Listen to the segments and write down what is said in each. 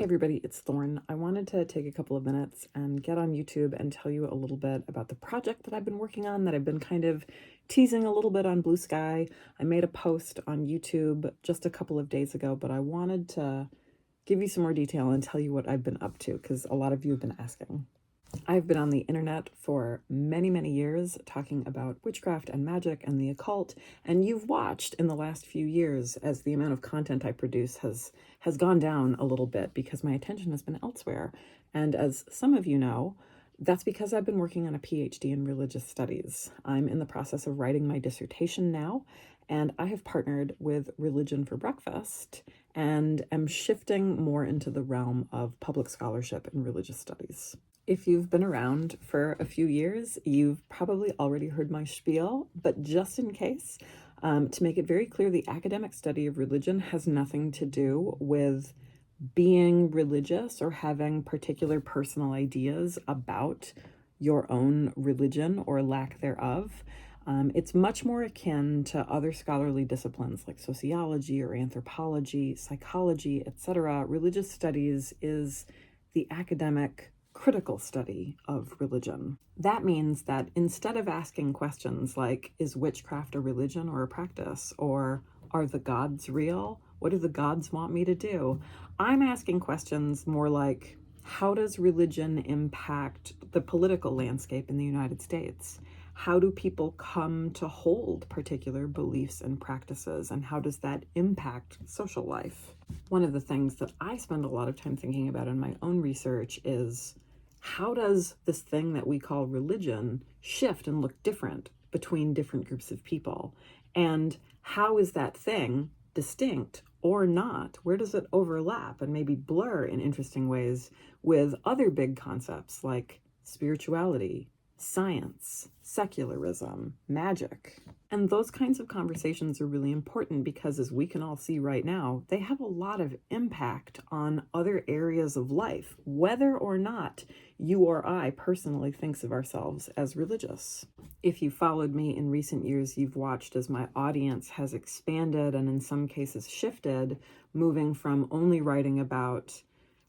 Hey everybody, it's Thorn. I wanted to take a couple of minutes and get on YouTube and tell you a little bit about the project that I've been working on that I've been kind of teasing a little bit on Blue Sky. I made a post on YouTube just a couple of days ago, but I wanted to give you some more detail and tell you what I've been up to because a lot of you have been asking. I've been on the internet for many, many years talking about witchcraft and magic and the occult, and you've watched in the last few years as the amount of content I produce has gone down a little bit because my attention has been elsewhere. And as some of you know, that's because I've been working on a PhD in religious studies. I'm in the process of writing my dissertation now, and I have partnered with Religion for Breakfast and am shifting more into the realm of public scholarship in religious studies. If you've been around for a few years, you've probably already heard my spiel, but just in case, to make it very clear, the academic study of religion has nothing to do with being religious or having particular personal ideas about your own religion or lack thereof. It's much more akin to other scholarly disciplines like sociology or anthropology, psychology, etc. Religious studies is the academic critical study of religion. That means that instead of asking questions like, is witchcraft a religion or a practice? Or are the gods real? What do the gods want me to do? I'm asking questions more like, how does religion impact the political landscape in the United States? How do people come to hold particular beliefs and practices, and how does that impact social life? One of the things that I spend a lot of time thinking about in my own research is, how does this thing that we call religion shift and look different between different groups of people? And how is that thing distinct or not? Where does it overlap and maybe blur in interesting ways with other big concepts like spirituality, science, secularism, magic? And those kinds of conversations are really important because, as we can all see right now, they have a lot of impact on other areas of life, whether or not you or I personally thinks of ourselves as religious. If you followed me in recent years, you've watched as my audience has expanded and in some cases shifted, moving from only writing about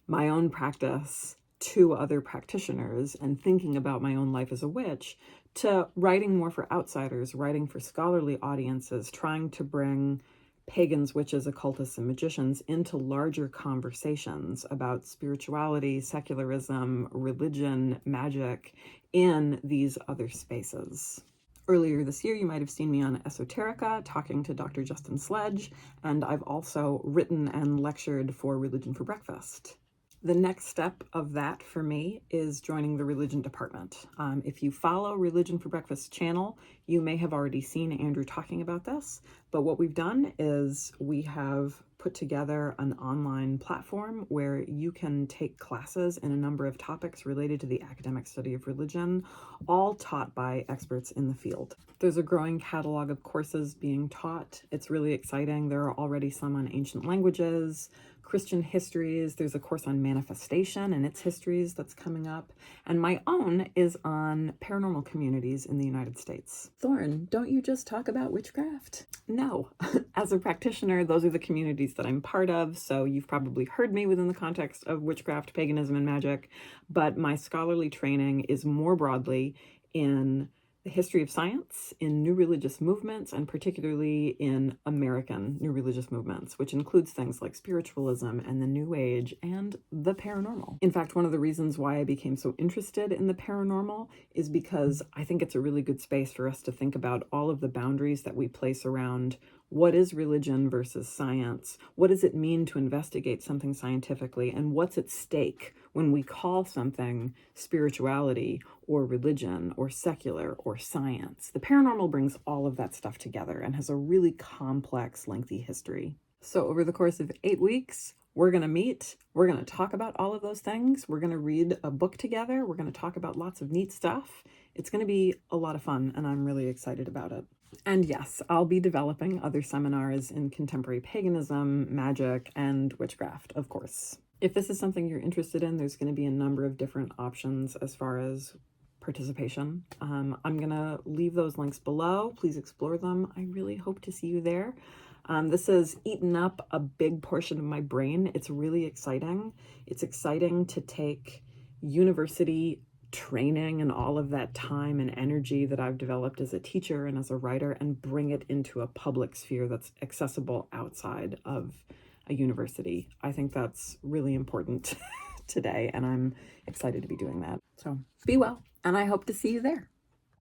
my own practice to other practitioners and thinking about my own life as a witch, to writing more for outsiders, writing for scholarly audiences, trying to bring pagans, witches, occultists, and magicians into larger conversations about spirituality, secularism, religion, magic in these other spaces. Earlier this year, you might have seen me on Esoterica talking to Dr. Justin Sledge, and I've also written and lectured for Religion for Breakfast. The next step of that for me is joining the religion department. If you follow Religion for Breakfast channel, you may have already seen Andrew talking about this, but what we've done is we have put together an online platform where you can take classes in a number of topics related to the academic study of religion, all taught by experts in the field. There's a growing catalog of courses being taught. It's really exciting. There are already some on ancient languages, Christian histories. There's a course on manifestation and its histories that's coming up. And my own is on paranormal communities in the United States. Thorn, don't you just talk about witchcraft? No. As a practitioner, those are the communities that I'm part of. So you've probably heard me within the context of witchcraft, paganism, and magic. But my scholarly training is more broadly in the history of science, in new religious movements, and particularly in American new religious movements, which includes things like spiritualism and the New Age and the paranormal. In fact, one of the reasons why I became so interested in the paranormal is because I think it's a really good space for us to think about all of the boundaries that we place around what is religion versus science? What does it mean to investigate something scientifically? And what's at stake when we call something spirituality or religion or secular or science? The paranormal brings all of that stuff together and has a really complex, lengthy history. So over the course of 8 weeks, we're going to meet, we're going to talk about all of those things, we're going to read a book together, we're going to talk about lots of neat stuff. It's going to be a lot of fun, and I'm really excited about it. And yes, I'll be developing other seminars in contemporary paganism, magic, and witchcraft, of course. If this is something you're interested in, there's going to be a number of different options as far as participation. I'm going to leave those links below. Please explore them. I really hope to see you there. This has eaten up a big portion of my brain. It's really exciting. It's exciting to take university training and all of that time and energy that I've developed as a teacher and as a writer and bring it into a public sphere that's accessible outside of a university. I think that's really important today, and I'm excited to be doing that. So be well, and I hope to see you there.